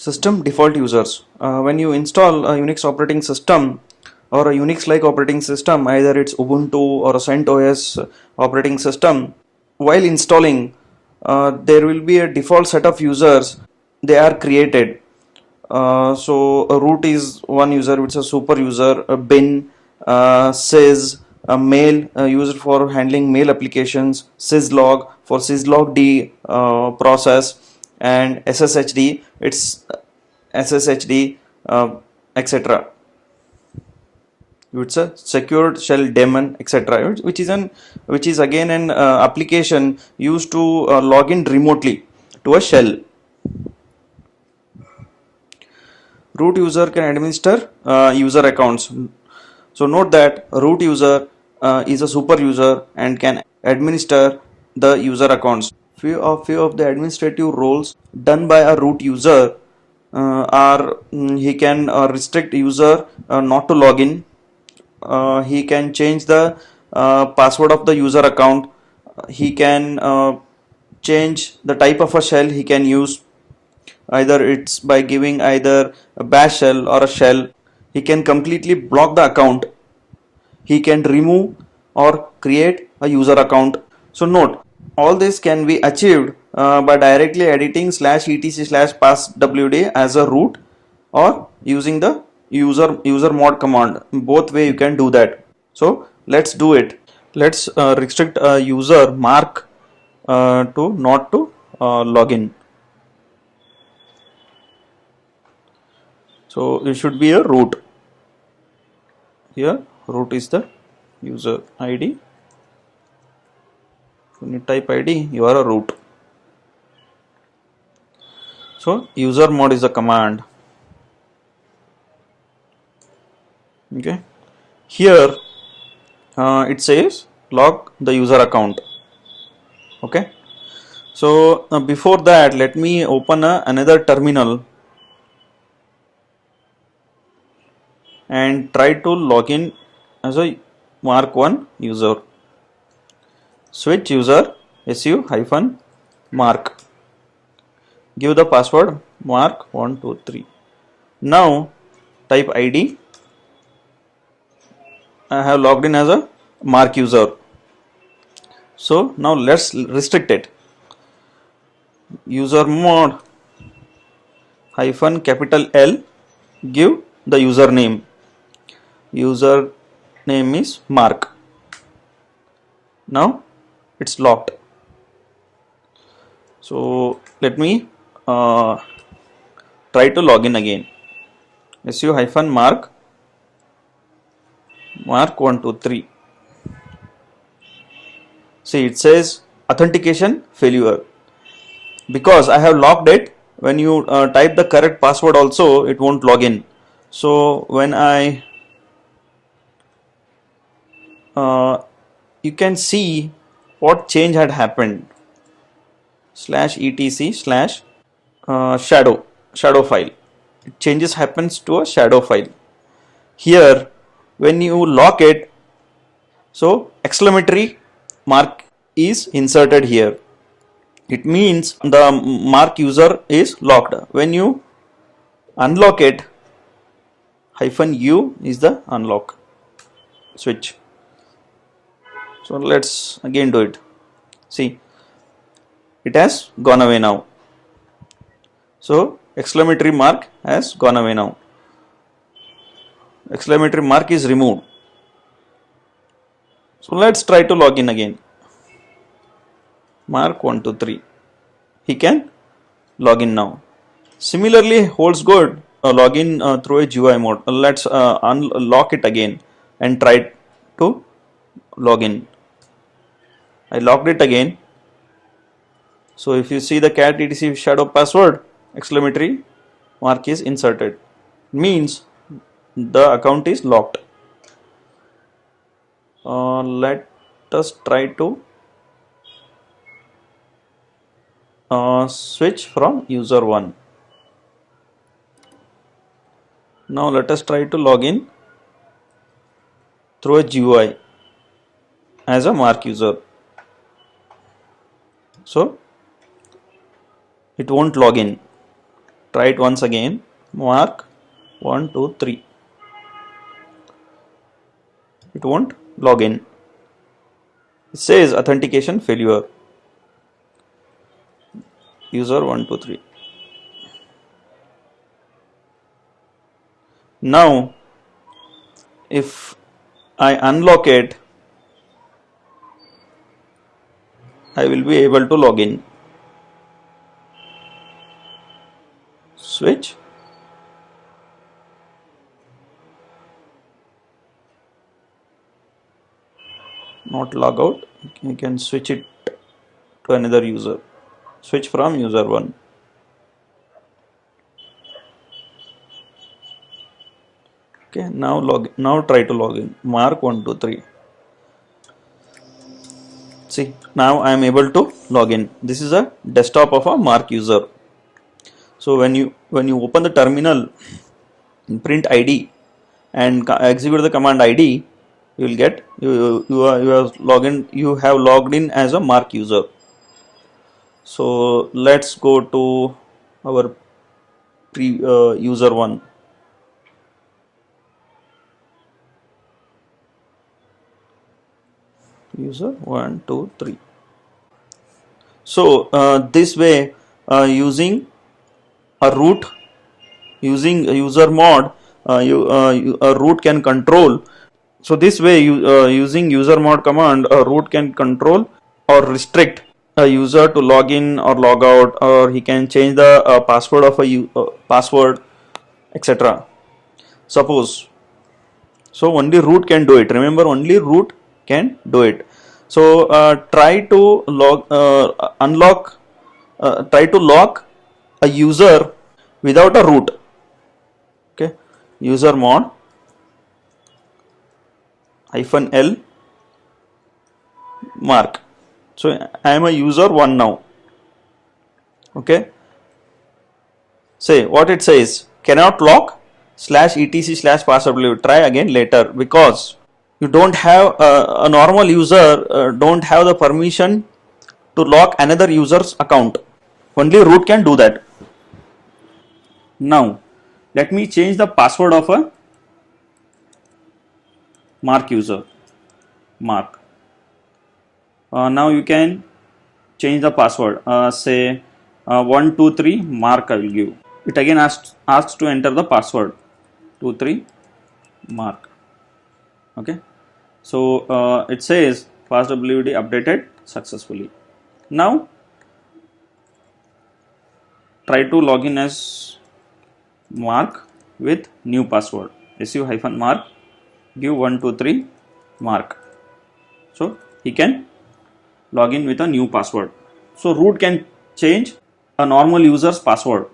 System default users. When you install a Unix operating system or a Unix-like operating system, either it's Ubuntu or a CentOS operating system, while installing, there will be a default set of users. They are created. So a root is one user, which is a super user, a bin, sys, a mail used for handling mail applications, syslog for syslogd process, and sshd, it's sshd, etc. It's a secured shell daemon, etc., which is again an application used to log in remotely to a shell. Root user can administer user accounts. So note that root user is a super user and can administer the user accounts. Few of the administrative roles done by a root user are he can restrict user not to log in. He can change the password of the user account. He can change the type of a shell he can use. Either it's by giving either a bash shell or a shell. He can completely block the account. He can remove or create a user account. So note, all this can be achieved by directly editing /etc/passwd as a root or using the usermod command. Both way you can do that. So let's do it. Let's restrict a user mark to not to login. So it should be a root. Here root is the user ID. When you type ID, you are a root. So usermod is the command. Okay. Here it says log the user account. Okay. So before that, let me open another terminal and try to log in as a mark1 user. Switch user su-mark. Give the password mark123. Now type ID. I have logged in as a mark user. So now let's restrict it. Usermod -L. Give the username. User name is Mark. Now it's locked. So let me try to log in again. su-mark mark123. See, it says authentication failure because I have locked it. When you type the correct password also, it won't log in. So when I you can see what change had happened. /etc/shadow file. Changes happens to a shadow file. Here when you lock it, so exclamatory mark is inserted here. It means the mark user is locked. When you unlock it, -u is the unlock switch. So let's again do it. See, it has gone away now. So exclamatory mark has gone away now. Exclamatory mark is removed. So let's try to log in again. Mark123. He can log in now. Similarly holds good login through a GUI mode. Let's unlock it again and try to log in. I locked it again. So if you see the cat etc shadow password, exclamatory mark is inserted. Means the account is locked. Let us try to switch from user 1. Now let us try to log in through a GUI as a mark user. So it won't log in. Try it once again. Mark 1 2 3. It won't log in. It says authentication failure. User 1 2 3. Now if I unlock it, I will be able to log in. Switch. Not log out. You can switch it to another user. Switch from user 1. Okay, now try to log in. Mark 1 2 3. See, now I am able to log in. This is a desktop of a Mark user. So when you open the terminal, print ID and execute the command ID, you will get you have logged in as a Mark user. So let's go to our user 1. User 1 2 3. So this way, using a root, using a user mod, a root can control. So this way, using user mod command, a root can control or restrict a user to log in or log out, or he can change the password of a password, etc. Suppose, so only root can do it. Remember, only root can do it. So try to try to lock a user without a root. Okay, user mod -l mark. So I am a user 1 now. Okay, say what it says: cannot lock /etc/passwd. Try again later, because you don't have a normal user don't have the permission to lock another user's account. Only root can do that. Now let me change the password of a Mark user. Mark. Now you can change the password. Say 1 2 3 Mark I will give. It again asks to enter the password 2 3 Mark. Okay. So it says passwd updated successfully. Now try to log in as Mark with new password. su-mark, give 1 2 3 Mark. So he can log in with a new password. So root can change a normal user's password.